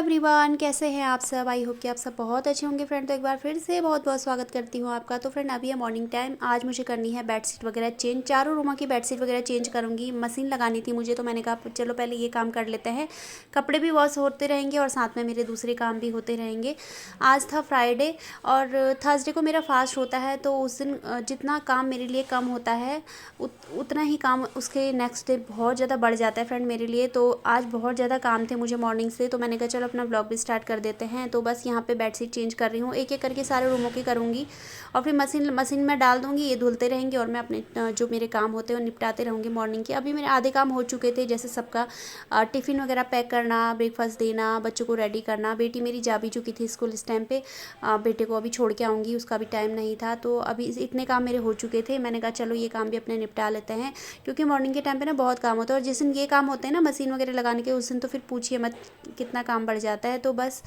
Everyone, कैसे हैं आप सब। आई होप कि आप सब बहुत अच्छे होंगे फ्रेंड। तो एक बार फिर से बहुत बहुत स्वागत करती हूँ आपका। तो फ्रेंड अभी है मॉर्निंग टाइम। आज मुझे करनी है बेडशीट वगैरह चेंज, चारों रूमों की बेडशीट वगैरह चेंज करूँगी। मशीन लगानी थी मुझे, तो मैंने कहा चलो पहले ये काम कर लेते हैं। कपड़े भी वॉश होते रहेंगे और साथ में मेरे दूसरे काम भी होते रहेंगे। आज था फ्राइडे और थर्सडे को मेरा फास्ट होता है, तो उस दिन जितना काम मेरे लिए कम होता है उतना ही काम उसके नेक्स्ट डे बहुत ज़्यादा बढ़ जाता है फ्रेंड मेरे लिए। तो आज बहुत ज़्यादा काम थे मुझे मॉर्निंग से, तो मैंने कहा चलो अपना ब्लॉग भी स्टार्ट कर देते हैं। तो बस यहाँ पे बेडशीट चेंज कर रही हूँ, एक एक करके सारे रूमों की करूँगी और फिर मशीन में डाल दूँगी। ये धुलते रहेंगे और मैं अपने जो मेरे काम होते हैं वो निपटाते रहूँगी मॉर्निंग के। अभी मेरे आधे काम हो चुके थे, जैसे सबका टिफ़िन वगैरह पैक करना, ब्रेकफास्ट देना, बच्चों को रेडी करना। बेटी मेरी जा भी चुकी थी स्कूल इस टाइम पे। बेटे को अभी छोड़ के आऊँगी, उसका भी टाइम नहीं था। तो अभी इतने काम मेरे हो चुके थे। मैंने कहा चलो ये काम भी अपने निपटा लेते हैं, क्योंकि मॉर्निंग के टाइम पे ना बहुत काम होता है। और जिस दिन ये काम होते हैं ना मशीन वगैरह लगाने के, उस दिन तो फिर पूछिए मत कितना काम बढ़ जाता है। तो बस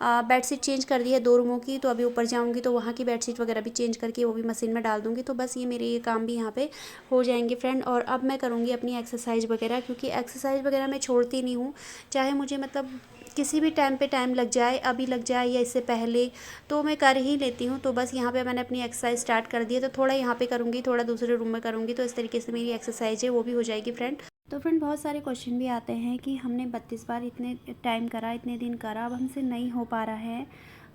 बेडशीट चेंज कर दी है 2 रूमों की। तो अभी ऊपर जाऊँगी तो वहाँ की बेडशीट वगैरह भी चेंज करके वो भी मशीन में डाल दूँगी। तो बस ये मेरे ये काम भी यहाँ पे हो जाएंगे फ्रेंड। और अब मैं करूँगी अपनी एक्सरसाइज वगैरह, क्योंकि एक्सरसाइज वगैरह मैं छोड़ती नहीं हूँ, चाहे मुझे मतलब किसी भी टाइम पे टाइम लग जाए, अभी लग जाए या इससे पहले, तो मैं कर ही लेती हूँ। तो बस यहाँ पे मैंने अपनी एक्सरसाइज स्टार्ट कर दी है, तो थोड़ा यहाँ पे करूँगी, थोड़ा दूसरे रूम में करूँगी। तो इस तरीके से मेरी एक्सरसाइज है वो भी हो जाएगी फ्रेंड। तो फ्रेंड बहुत सारे क्वेश्चन भी आते हैं कि हमने 32 बार इतने टाइम करा, इतने दिन करा, अब हमसे नहीं हो पा रहा है,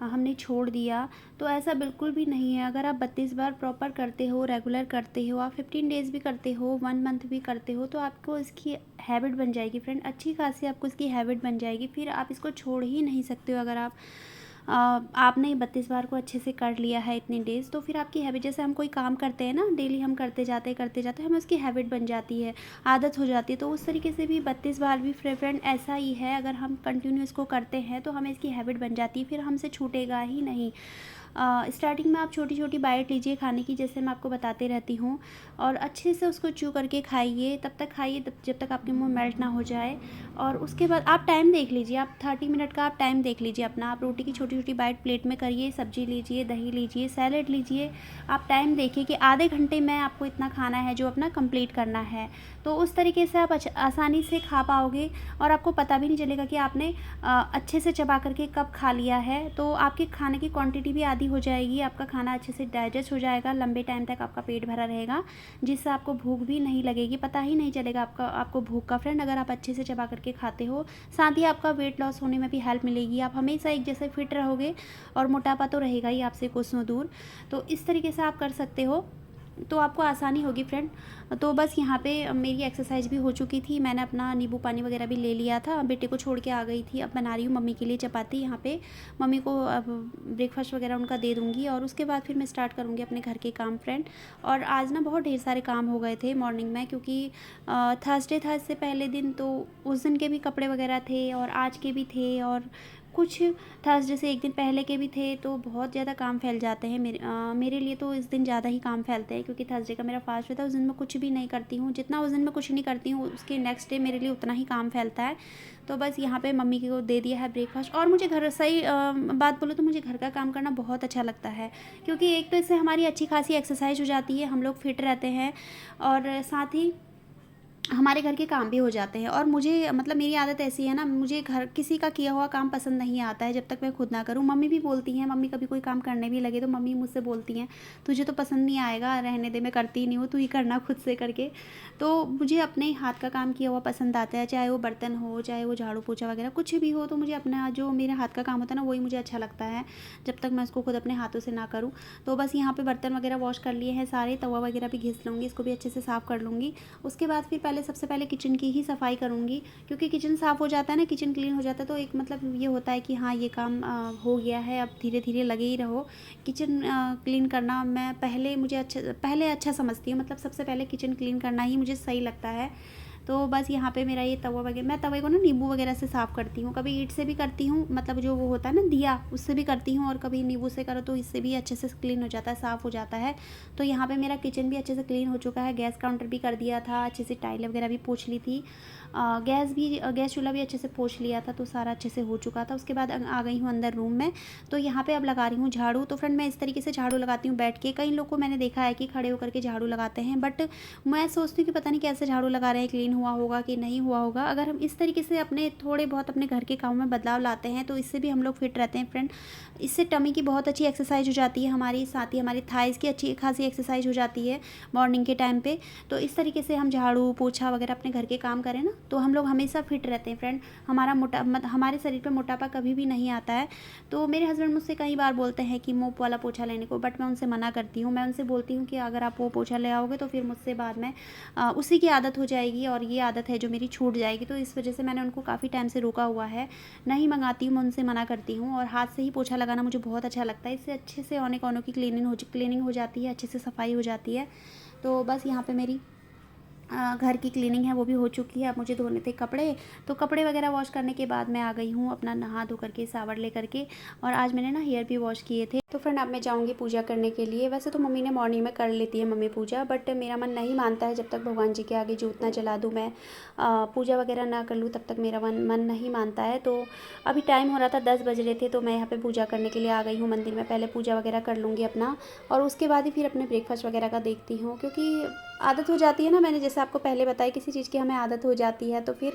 हमने छोड़ दिया। तो ऐसा बिल्कुल भी नहीं है। अगर आप 32 बार प्रॉपर करते हो, रेगुलर करते हो, आप 15 डेज़ भी करते हो, 1 मंथ भी करते हो, तो आपको इसकी हैबिट बन जाएगी फ्रेंड। अच्छी खासी आपको इसकी हैबिट बन जाएगी, फिर आप इसको छोड़ ही नहीं सकते हो। अगर आपने 32 बार को अच्छे से कर लिया है इतने डेज़, तो फिर आपकी हैबिट, जैसे हम कोई काम करते हैं ना, डेली हम करते जाते हमें उसकी हैबिट बन जाती है, आदत हो जाती है। तो उस तरीके से भी 32 बार भी फ्रेंड ऐसा ही है। अगर हम कंटिन्यू इसको करते हैं तो हमें इसकी हैबिट बन जाती है, फिर हमसे छूटेगा ही नहीं। स्टार्टिंग में आप छोटी छोटी बाइट लीजिए खाने की, जैसे मैं आपको बताते रहती हूँ, और अच्छे से उसको च्यू करके खाइए। तब तक खाइए जब तक आपके मुंह मेल्ट ना हो जाए। और उसके बाद आप टाइम देख लीजिए, आप 30 मिनट का आप टाइम देख लीजिए अपना। आप रोटी की छोटी छोटी बाइट प्लेट में करिए, सब्जी लीजिए, दही लीजिए, सैलेड लीजिए। आप टाइम देखिए कि आधे घंटे में आपको इतना खाना है जो अपना कंप्लीट करना है। तो उस तरीके से आप आसानी से खा पाओगे और आपको पता भी नहीं चलेगा कि आपने अच्छे से चबा करके कब खा लिया है। तो आपके खाने की क्वांटिटी भी आधी हो जाएगी, आपका खाना अच्छे से डाइजेस्ट हो जाएगा, लंबे टाइम तक आपका पेट भरा रहेगा, जिससे आपको भूख भी नहीं लगेगी, पता ही नहीं चलेगा आपको भूख का फ्रेंड, अगर आप अच्छे से चबा करके खाते हो। साथ ही आपका वेट लॉस होने में भी हेल्प मिलेगी, आप हमेशा एक जैसे फिट रहोगे और मोटापा तो रहेगा ही आपसे कोसों दूर। तो इस तरीके से आप कर सकते हो, तो आपको आसानी होगी फ्रेंड। तो बस यहाँ पे मेरी एक्सरसाइज भी हो चुकी थी, मैंने अपना नींबू पानी वगैरह भी ले लिया था, बेटे को छोड़ के आ गई थी। अब बना रही हूँ मम्मी के लिए चपाती। यहाँ पे मम्मी को अब ब्रेकफास्ट वगैरह उनका दे दूँगी और उसके बाद फिर मैं स्टार्ट करूँगी अपने घर के काम फ्रेंड। और आज ना बहुत ढेर सारे काम हो गए थे मॉर्निंग में, क्योंकि थर्सडे था इससे पहले दिन, तो उस दिन के भी कपड़े वगैरह थे और आज के भी थे और कुछ थर्सडे से एक दिन पहले के भी थे। तो बहुत ज़्यादा काम फैल जाते हैं मेरे लिए। तो इस दिन ज़्यादा ही काम फैलते हैं, क्योंकि थर्सडे का मेरा फास्ट होता है। उस दिन मैं कुछ भी नहीं करती हूँ, जितना उस दिन मैं कुछ नहीं करती हूँ उसके नेक्स्ट डे मेरे लिए उतना ही काम फैलता है। तो बस यहाँ पे मम्मी को दे दिया है ब्रेकफास्ट। और मुझे घर सही बात बोलो तो मुझे घर का काम करना बहुत अच्छा लगता है, क्योंकि एक तो इससे हमारी अच्छी खासी एक्सरसाइज हो जाती है, हम लोग फिट रहते हैं और साथ ही हमारे घर के काम भी हो जाते हैं। और मुझे मतलब मेरी आदत ऐसी है ना, मुझे घर किसी का किया हुआ काम पसंद नहीं आता है जब तक मैं खुद ना करूँ। मम्मी भी बोलती हैं, मम्मी कभी कोई काम करने भी लगे तो मम्मी मुझसे बोलती हैं तुझे तो पसंद नहीं आएगा, रहने दे, मैं करती नहीं हूँ, तू ही करना खुद से करके। तो मुझे अपने हाथ का काम किया हुआ पसंद आता है, चाहे वो बर्तन हो, चाहे वो झाड़ू पोछा वगैरह कुछ भी हो। तो मुझे अपना जो मेरे हाथ का काम होता है ना, वही मुझे अच्छा लगता है, जब तक मैं उसको खुद अपने हाथों से ना करूँ। तो बस यहाँ पर बर्तन वगैरह वॉश कर लिए हैं सारे, तवा वगैरह भी घिस लूँगी, इसको भी अच्छे से साफ़ कर लूँगी। उसके बाद फिर सबसे पहले किचन की ही सफाई करूँगी, क्योंकि किचन साफ़ हो जाता है ना, किचन क्लीन हो जाता है, तो एक मतलब ये होता है कि हाँ ये काम हो गया है, अब धीरे धीरे लगे ही रहो। किचन क्लीन करना मैं पहले अच्छा समझती हूँ, मतलब सबसे पहले किचन क्लीन करना ही मुझे सही लगता है। तो बस यहाँ पे मेरा ये तवा वगैरह, मैं तवे को ना नींबू वगैरह से साफ़ करती हूँ, कभी ईंट से भी करती हूँ, मतलब जो वो होता है ना दिया, उससे भी करती हूँ, और कभी नींबू से करो तो इससे भी अच्छे से क्लीन हो जाता है, साफ़ हो जाता है। तो यहाँ पे मेरा किचन भी अच्छे से क्लीन हो चुका है, गैस काउंटर भी कर दिया था, अच्छे से टाइल वगैरह भी पोंछ ली थी, गैस चूल्हा भी अच्छे से पोंछ लिया था, तो सारा अच्छे से हो चुका था। उसके बाद आ गई हूँ अंदर रूम में। तो यहाँ पे अब लगा रही हूँ झाड़ू। तो फ्रेंड मैं इस तरीके से झाड़ू लगाती हूँ बैठ के, कई लोग को मैंने देखा है कि खड़े होकर के झाड़ू लगाते हैं, बट मैं सोचती हूँ कि पता नहीं कैसे झाड़ू लगा रहे हैं, क्लीन क्लीन हुआ होगा कि नहीं हुआ होगा। अगर हम इस तरीके से अपने थोड़े बहुत अपने घर के कामों में बदलाव लाते हैं तो इससे भी हम लोग फिट रहते हैं फ्रेंड। इससे टमी की बहुत अच्छी एक्सरसाइज हो जाती है हमारी, साथ ही हमारी थाइज़ की अच्छी खासी एक्सरसाइज हो जाती है मॉर्निंग के टाइम पे। तो इस तरीके से हम झाड़ू पोछा वगैरह अपने घर के काम करें ना तो हम लोग हमेशा फिट रहते हैं फ्रेंड। हमारे शरीर पे मोटापा कभी भी नहीं आता है। तो मेरे हस्बैंड मुझसे कई बार बोलते हैं कि मोप वाला पोछा लेने को, बट मैं उनसे मना करती हूँ। मैं उनसे बोलती हूँ कि अगर आप वो पोछा ले आओगे तो फिर मुझसे बाद में उसी की आदत हो जाएगी और ये आदत है जो मेरी छूट जाएगी। तो इस वजह से मैंने उनको काफ़ी टाइम से रोका हुआ है, नहीं मंगाती हूँ, मैं उनसे मना करती हूँ। और हाथ से ही पोछा लगाना मुझे बहुत अच्छा लगता है। इससे अच्छे से औने कोनों की क्लीनिंग हो जाती है, अच्छे से सफाई हो जाती है। तो बस यहाँ पे मेरी घर की क्लीनिंग है वो भी हो चुकी है। अब मुझे धोने थे कपड़े, तो कपड़े वगैरह वॉश करने के बाद मैं आ गई हूँ अपना नहा धो करके शावर ले करके। और आज मैंने ना हेयर भी वॉश किए थे। तो फ्रेंड अब मैं जाऊँगी पूजा करने के लिए। वैसे तो मम्मी ने मॉर्निंग में कर लेती है मम्मी पूजा, बट मेरा मन नहीं मानता है जब तक भगवान जी के आगे जोत ना जला दूँ, मैं पूजा वगैरह ना कर लूँ तब तक मेरा मन नहीं मानता है। तो अभी टाइम हो रहा था 10 बज रहे थे, तो मैं यहाँ पे पूजा करने के लिए आ गई हूँ मंदिर में। पहले पूजा वगैरह कर लूँगी अपना और उसके बाद ही फिर अपने ब्रेकफास्ट वगैरह का देखती हूँ, क्योंकि आदत हो जाती है ना। मैंने जैसे आपको पहले बताया किसी चीज़ की हमें आदत हो जाती है तो फिर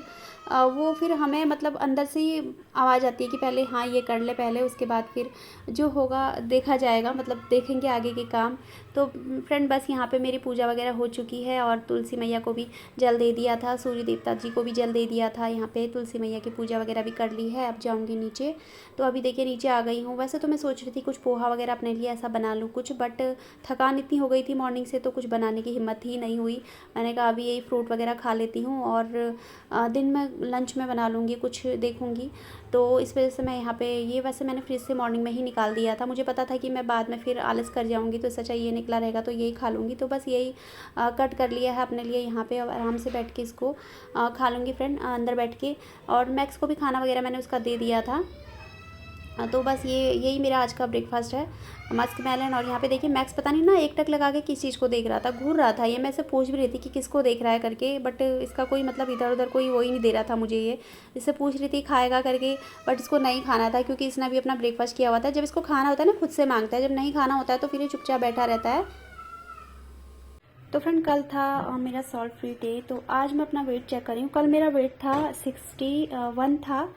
वो फिर हमें मतलब अंदर से ही आवाज़ आती है कि पहले हाँ ये कर ले पहले, उसके बाद फिर जो होगा देखा जाएगा, मतलब देखेंगे आगे के काम। तो फ्रेंड बस यहाँ पे मेरी पूजा वगैरह हो चुकी है और तुलसी मैया को भी जल दे दिया था, सूर्य देवता जी को भी जल दे दिया था। यहाँ पे तुलसी मैया की पूजा वगैरह भी कर ली है। अब जाऊँगी नीचे। तो अभी देखिए नीचे आ गई हूँ। वैसे तो मैं सोच रही थी कुछ पोहा वगैरह अपने लिए ऐसा बना लूँ कुछ, बट थकान इतनी हो गई थी मॉर्निंग से तो कुछ बनाने की हिम्मत ही नहीं हुई। मैंने कहा अभी यही फ्रूट वगैरह खा लेती हूँ और दिन में लंच में बना लूँगी कुछ, देखूँगी। तो इस वजह से मैं यहाँ पे ये वैसे मैंने फ्रिज से मॉर्निंग में ही निकाल दिया था। मुझे पता था कि मैं बाद में फिर आलस कर जाऊँगी, तो सच्चा ये निकला रहेगा तो यही खा लूँगी। तो बस यही कट कर लिया है अपने लिए यहाँ पे, आराम से बैठ के इसको खा लूँगी फ्रेंड अंदर बैठ के। और मैक्स को भी खाना वगैरह मैंने उसका दे दिया था। तो बस यही मेरा आज का ब्रेकफास्ट है, मस्क मेलन। और यहाँ पे देखिए मैक्स पता नहीं ना एकटक लगा के किस चीज़ को देख रहा था, घूर रहा था। ये मैं से पूछ भी रही थी कि किसको देख रहा है करके, बट इसका कोई मतलब इधर उधर कोई वो ही नहीं दे रहा था मुझे। ये इससे पूछ रही थी खाएगा करके, बट इसको नहीं खाना था क्योंकि इसने अभी अपना ब्रेकफास्ट किया हुआ था। जब इसको खाना होता है ना खुद से मांगता है, जब नहीं खाना होता है तो फिर ये चुपचाप बैठा रहता है। तो फ्रेंड कल था मेरा सॉल्ट फ्री डे, तो आज मैं अपना वेट चेक कर रही हूँ। कल मेरा वेट था 61 था।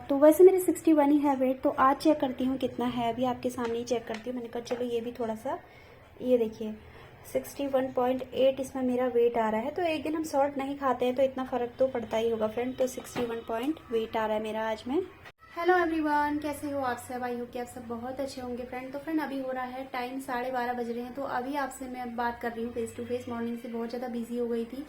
तो वैसे मेरे 61 ही है वेट। तो आज चेक करती हूँ कितना है, अभी आपके सामने ही चेक करती हूँ। मैंने कहा चलो ये भी थोड़ा सा, ये देखिए 61.8 इसमें मेरा वेट आ रहा है। तो एक दिन हम सॉल्ट नहीं खाते हैं तो इतना फ़र्क तो पड़ता ही होगा फ्रेंड। तो 61 पॉइंट वेट आ रहा है मेरा आज में। हेलो एवरीवन, कैसे हो आप सब? आई होप कि आप सब बहुत अच्छे होंगे फ्रेंड। तो फ्रेंड अभी हो रहा है टाइम 12:30 बज रहे हैं। तो अभी आपसे मैं बात कर रही हूँ फेस टू फेस। मॉर्निंग से बहुत ज़्यादा बिजी हो गई थी,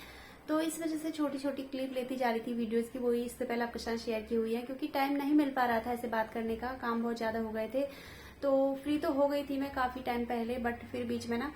तो इस वजह से छोटी छोटी क्लिप लेती जा रही थी वीडियोस की, वही इससे पहले आपके साथ शेयर की हुई है। क्योंकि टाइम नहीं मिल पा रहा था ऐसे बात करने का, काम बहुत ज़्यादा हो गए थे। तो फ्री तो हो गई थी मैं काफ़ी टाइम पहले, बट फिर बीच में ना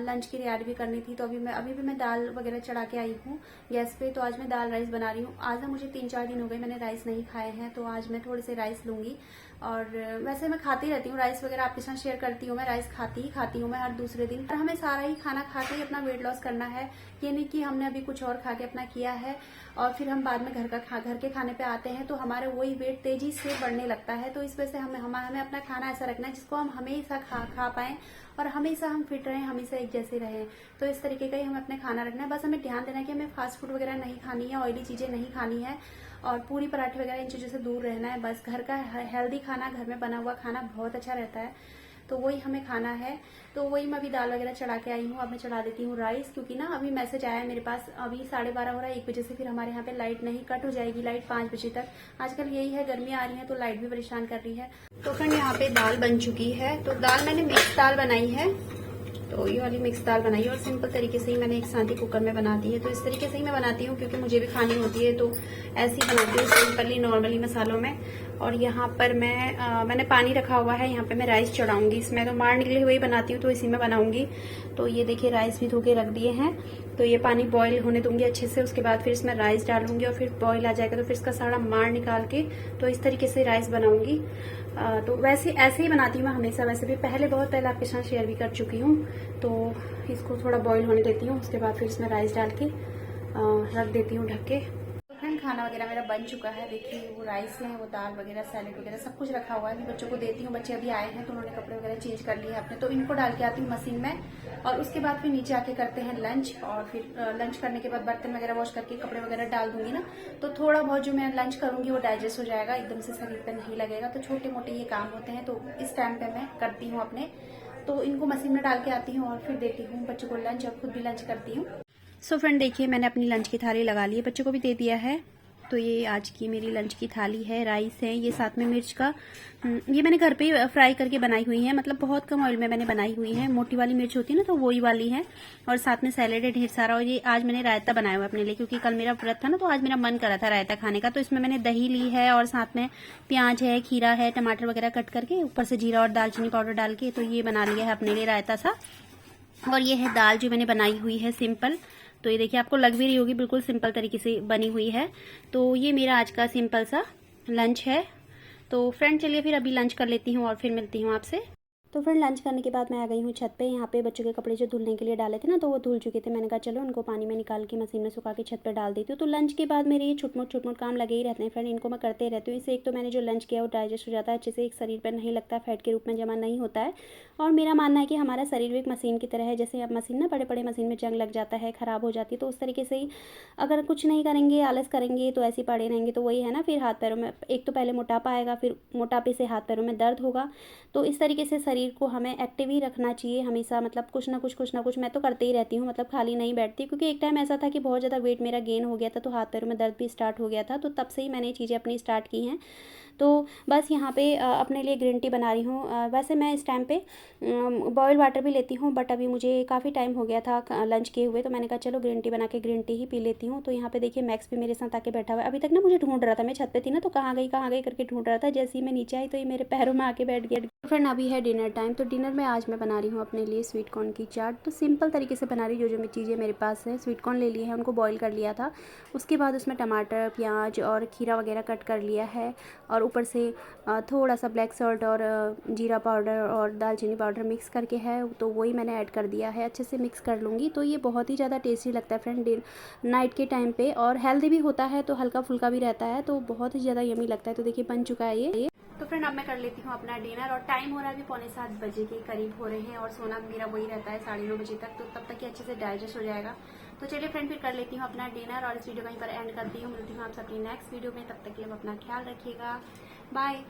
लंच की तैयारी भी करनी थी। तो अभी भी मैं दाल वगैरह चढ़ा के आई हूँ गैस पे। तो आज मैं दाल राइस बना रही हूँ। आज ना मुझे 3-4 दिन हो गए मैंने राइस नहीं खाए हैं, तो आज मैं थोड़े से राइस लूँगी। और वैसे मैं खाती रहती हूँ राइस वगैरह, आपके साथ शेयर करती हूँ। मैं राइस खाती हूँ मैं हर दूसरे दिन। और हमें सारा ही खाना खा के ही अपना वेट लॉस करना है। ये नहीं कि हमने अभी कुछ और खा के अपना किया है और फिर हम बाद में घर के खाने पे आते हैं तो हमारे वही वेट तेजी से बढ़ने लगता है। तो इस वजह से हमें अपना खाना ऐसा रखना है जिसको हम हमेशा खा पाएं और हमेशा हम फिट रहें, हमेशा एक जैसे रहें। तो इस तरीके का ही हमें अपने खाना रखना है। बस हमें ध्यान देना है कि हमें फास्ट फूड वगैरह नहीं खानी है, ऑयली चीजें नहीं खानी है और पूरी पराठे वगैरह इन चीजों से दूर रहना है। बस घर का हेल्दी खाना, घर में बना हुआ खाना बहुत अच्छा रहता है, तो वही हमें खाना है। तो वही मैं अभी दाल वगैरह चढ़ा के आई हूँ। अब मैं चढ़ा देती हूँ राइस, क्योंकि ना अभी मैसेज आया है मेरे पास। अभी 12:30 हो रहा है, 1 बजे से फिर हमारे यहाँ पे लाइट नहीं, कट हो जाएगी लाइट 5 बजे तक। आजकल यही है, गर्मियाँ आ रही हैं तो लाइट भी परेशान कर रही है। तो फ्रेंड यहाँ पे दाल बन चुकी है। तो दाल मैंने मिक्स दाल बनाई है, तो ये वाली मिक्स दाल बनाई है और सिंपल तरीके से ही मैंने एक साथ ही कुकर में बना दी है। तो इस तरीके से ही मैं बनाती हूँ क्योंकि मुझे भी खानी होती है, तो ऐसे ही बनाती हूँ सिंपली नॉर्मली मसालों में। और यहाँ पर मैंने पानी रखा हुआ है, यहाँ पे मैं राइस चढ़ाऊंगी। इसमें तो मार निकले हुए ही बनाती हूँ तो इसी में बनाऊंगी। तो ये देखिए राइस भी धो के रख दिए हैं। तो ये पानी बॉईल होने दूंगी अच्छे से, उसके बाद फिर इसमें राइस डालूंगी और फिर बॉईल आ जाएगा तो फिर इसका सारा मार निकाल के तो इस तरीके से राइस बनाऊंगी। तो वैसे ऐसे ही बनाती हूँ मैं हमेशा। वैसे भी बहुत पहले आपके साथ शेयर भी कर चुकी हूँ। तो इसको थोड़ा बॉईल होने देती हूँ, उसके बाद फिर इसमें राइस डाल के रख देती हूँ ढक के। तो फ्रेंड खाना वगैरह मेरा बन चुका है। देखिए वो राइस है, वो दाल वगैरह, सैलेड वगैरह सब कुछ रखा हुआ है। अभी बच्चों को देती हूँ। बच्चे अभी आए हैं तो उन्होंने कपड़े वगैरह चेंज कर लिए हैं अपने, तो इनको डाल के आती हूँ मशीन में और उसके बाद फिर नीचे आके करते हैं लंच। और फिर लंच करने के बाद बर्तन वगैरह वॉश करके कपड़े वगैरह डाल दूंगी ना, तो थोड़ा बहुत जो मैं लंच करूंगी वो डाइजेस्ट हो जाएगा, एकदम से शरीर पर नहीं लगेगा। तो छोटे मोटे ये काम होते हैं, तो इस टाइम पे मैं करती हूँ अपने। तो इनको मशीन में डाल के आती हूँ और फिर देती हूँ बच्चों को लंच और खुद भी लंच करती हूँ। सो फ्रेंड देखिए मैंने अपनी लंच की थाली लगा ली है, बच्चों को भी दे दिया है। तो ये आज की मेरी लंच की थाली है। राइस है, ये साथ में मिर्च का, ये मैंने घर पे ही फ्राई करके बनाई हुई है, मतलब बहुत कम ऑयल में मैंने बनाई हुई है। मोटी वाली मिर्च होती है ना, तो वही वाली है। और साथ में सैलेड है ढेर सारा। और ये आज मैंने रायता बनाया हुआ है अपने लिए, क्योंकि कल मेरा व्रत था ना, तो आज मेरा मन करा था रायता खाने का। तो इसमें मैंने दही ली है और साथ में प्याज है, खीरा है, टमाटर वगैरह कट करके, ऊपर से जीरा और दालचीनी पाउडर डाल के, तो ये बना लिया है अपने लिए रायता सा। और ये है दाल जो मैंने बनाई हुई है सिंपल। तो ये देखिए आपको लग भी रही होगी बिल्कुल सिंपल तरीके से बनी हुई है। तो ये मेरा आज का सिंपल सा लंच है। तो फ्रेंड चलिए फिर अभी लंच कर लेती हूँ और फिर मिलती हूँ आपसे। तो फ्रेंड लंच करने के बाद मैं आ गई हूँ छत पे। यहाँ पे बच्चों के कपड़े जो धुलने के लिए डाले थे ना, तो वो धुल चुके थे। मैंने कहा चलो उनको पानी में निकाल के मशीन में सुखा के छत पे डाल देती हूँ। तो लंच के बाद मेरे ये छोट मोट काम लगे ही रहते हैं फ्रेंड, इनको मैं करते रहती हूँ। इससे एक तो मैंने जो लंच किया वो डाइजेस्ट हो जाता है अच्छे से, एक शरीर पर नहीं लगता, फैट के रूप में जमा नहीं होता है। और मेरा मानना है कि हमारा शरीर भी एक मशीन की तरह है। जैसे अब मशीन ना बड़े बड़े मशीन में जंग लग जाता है, ख़राब हो जाती है, तो उस तरीके से ही अगर कुछ नहीं करेंगे, आलस करेंगे, तो ऐसे पड़े रहेंगे, तो वही है ना, फिर हाथ पैरों में एक तो पहले मोटापा आएगा, फिर मोटापे से हाथ पैरों में दर्द होगा। तो इस तरीके से शरीर को हमें एक्टिव ही रखना चाहिए हमेशा, मतलब कुछ ना कुछ मैं तो करते ही रहती हूँ, मतलब खाली नहीं बैठती। क्योंकि एक टाइम ऐसा था कि बहुत ज़्यादा वेट मेरा गेन हो गया था, तो हाथ पैरों में दर्द भी स्टार्ट हो गया था। तो तब से ही मैंने ये चीज़ें अपनी स्टार्ट की हैं। तो बस यहाँ पे अपने लिए ग्रीन टी बना रही हूँ। वैसे मैं इस टाइम पे बॉयल वाटर भी लेती हूँ, बट अभी मुझे काफ़ी टाइम हो गया था लंच किए हुए, तो मैंने कहा चलो ग्रीन टी बना के ग्रीन टी ही पी लेती हूँ। तो यहाँ पे देखिए मैक्स भी मेरे साथ आके बैठा हुआ है। अभी तक ना मुझे ढूंढ रहा था, मैं छत पे थी ना, तो कहाँ गई करके ढूंढ रहा था। जैसे ही मैं नीचे आई तो ये मेरे पैरों में आके बैठ गया। फ्रेंड अभी है डिनर टाइम। तो डिनर में आज मैं बना रही हूँ अपने लिए स्वीट कॉर्न की चाट। तो सिंपल तरीके से बना रही हूँ, जो चीज़ें मेरे पास है। स्वीट कॉर्न ले लिए हैं, उनको बॉईल कर लिया था। उसके बाद उसमें टमाटर, प्याज और खीरा वगैरह कट कर लिया है। और ऊपर से थोड़ा सा ब्लैक सॉल्ट और जीरा पाउडर और दालचीनी पाउडर मिक्स करके है, तो वही मैंने ऐड कर दिया है। अच्छे से मिक्स कर लूँगी। तो ये बहुत ही ज़्यादा टेस्टी लगता है फ्रेंड नाइट के टाइम पे, और हेल्दी भी होता है, तो हल्का फुल्का भी रहता है, तो बहुत ही ज़्यादा यमी लगता है। तो देखिए बन चुका है ये। तो फ्रेंड अब मैं कर लेती हूँ अपना डिनर, और टाइम हो रहा है अभी 6:45 बजे के करीब हो रहे हैं, और सोना मेरा वही रहता है 9:30 बजे तक, तो तब तक ये अच्छे से डाइजेस्ट हो जाएगा। तो चलिए फ्रेंड फिर कर लेती हूँ अपना डिनर, और इस वीडियो कहीं पर एंड करती हूँ। मिलती हूँ आपसे अपनी नेक्स्ट वीडियो में, तब तक के लिए अपना ख्याल रखिएगा। बाय।